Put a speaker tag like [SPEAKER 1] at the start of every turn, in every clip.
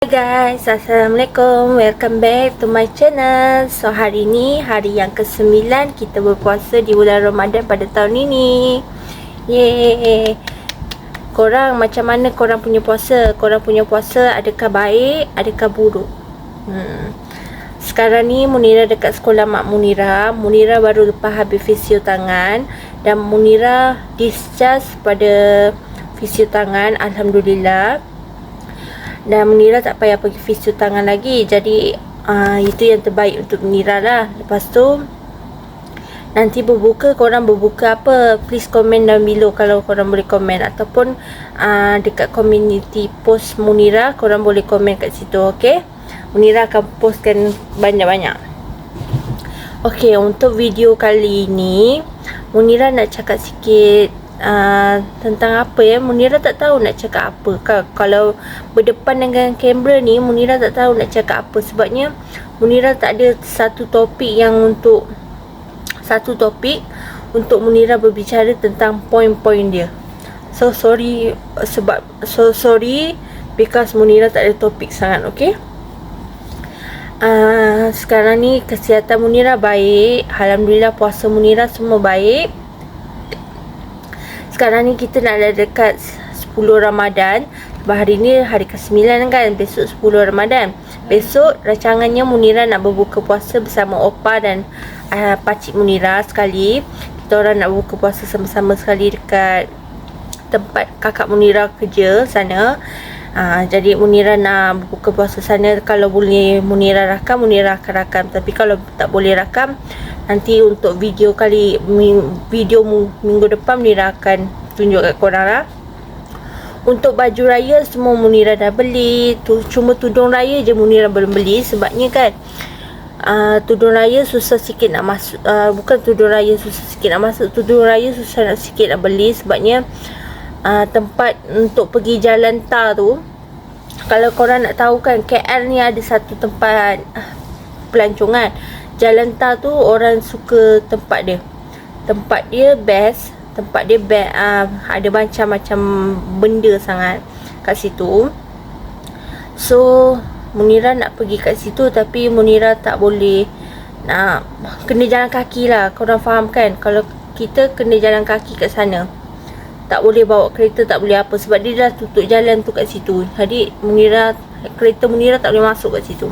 [SPEAKER 1] Hi guys, Assalamualaikum. Welcome back to my channel. So hari ni hari yang ke-9 kita berpuasa di bulan Ramadan pada tahun ini. Yeay. Korang macam mana korang punya puasa? Korang punya puasa adakah baik, adakah buruk? Sekarang ni Munira dekat sekolah Mak Munira. Munira baru lepas habis fisio tangan dan Munira discharge pada fisio tangan, alhamdulillah. Dan Munira tak payah pergi fisio tangan lagi. Jadi itu yang terbaik untuk Munira lah. Lepas tu nanti berbuka, korang berbuka apa? Please komen down below kalau korang boleh komen. Ataupun dekat community post Munira, korang boleh komen kat situ, okay? Munira akan postkan banyak-banyak. Okay, untuk video kali ini Munira nak cakap sikit tentang apa ya. Munira tak tahu nak cakap apa. Kalau berdepan dengan kamera ni, Munira tak tahu nak cakap apa. Sebabnya Munira tak ada satu topik untuk Munira berbicara tentang poin-poin dia. So sorry because Munira tak ada topik sangat, okay? Sekarang ni kesihatan Munira baik, alhamdulillah. Puasa Munira semua baik. Sekarang ni kita nak ada dekat 10 Ramadan. Sebab hari ni hari ke-9 kan. Besok 10 Ramadan. Besok rancangannya Munira nak berbuka puasa bersama Opa dan Pakcik Munira sekali. Kita orang nak berbuka puasa sama-sama sekali dekat tempat kakak Munira kerja sana. Jadi Munira nak berbuka puasa sana. Kalau boleh Munira rakam, Munira akan rakam. Tapi kalau tak boleh rakam, nanti untuk video minggu depan Munira akan tunjuk kat korang lah. Untuk baju raya semua Munira dah beli. Cuma tudung raya je Munira belum beli. Sebabnya kan tudung raya susah sikit nak masuk. Bukan tudung raya susah sikit nak masuk, tudung raya susah sikit nak beli. Sebabnya tempat untuk pergi jalan tar tu, kalau korang nak tahu kan, KL ni ada satu tempat pelancongan. Jalan tar tu orang suka tempat dia. Tempat dia best. Tempat dia best. Ada macam-macam benda sangat kat situ. So Munira nak pergi kat situ, tapi Munira tak boleh. Kena jalan kaki lah. Korang faham kan? Kalau kita kena jalan kaki kat sana, tak boleh bawa kereta, tak boleh apa. Sebab dia dah tutup jalan tu kat situ. Jadi kereta Munira tak boleh masuk kat situ.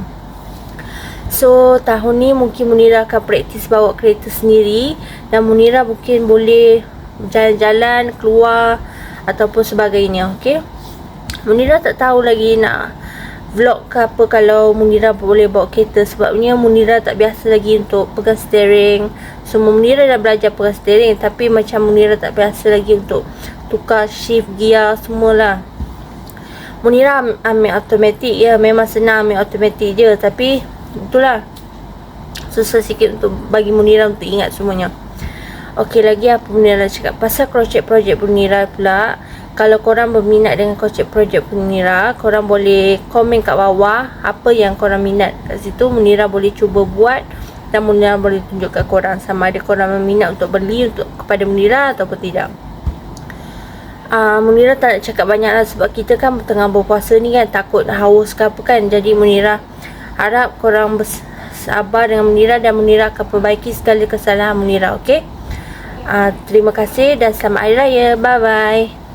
[SPEAKER 1] So tahun ni mungkin Munira akan praktis bawa kereta sendiri. Dan Munira mungkin boleh jalan-jalan, keluar ataupun sebagainya, okay? Munira tak tahu lagi nak vlog ke apa kalau Munira boleh bawa kereta. Sebabnya Munira tak biasa lagi untuk pegang steering. So Munira dah belajar pegang steering, tapi macam Munira tak biasa lagi untuk tukar shift gear semualah. Munira ambil automatik ya, memang senang ambil automatik je, tapi itulah susah sikit untuk bagi Munira untuk ingat semuanya. Okey, lagi apa Munira nak cakap pasal projek Munira pula. Kalau korang berminat dengan projek Munira, korang boleh komen kat bawah apa yang korang minat kat situ. Munira boleh cuba buat dan Munira boleh tunjuk kat korang sama ada korang berminat untuk beli kepada Munira ataupun tidak. Munira tak nak cakap banyak lah sebab kita kan tengah berpuasa ni kan, takut haus ke apa kan. Jadi Munira harap korang bersabar dengan Munira dan Munira akan perbaiki segala kesalahan Munira, okey? Terima kasih dan selamat hari raya. Bye bye.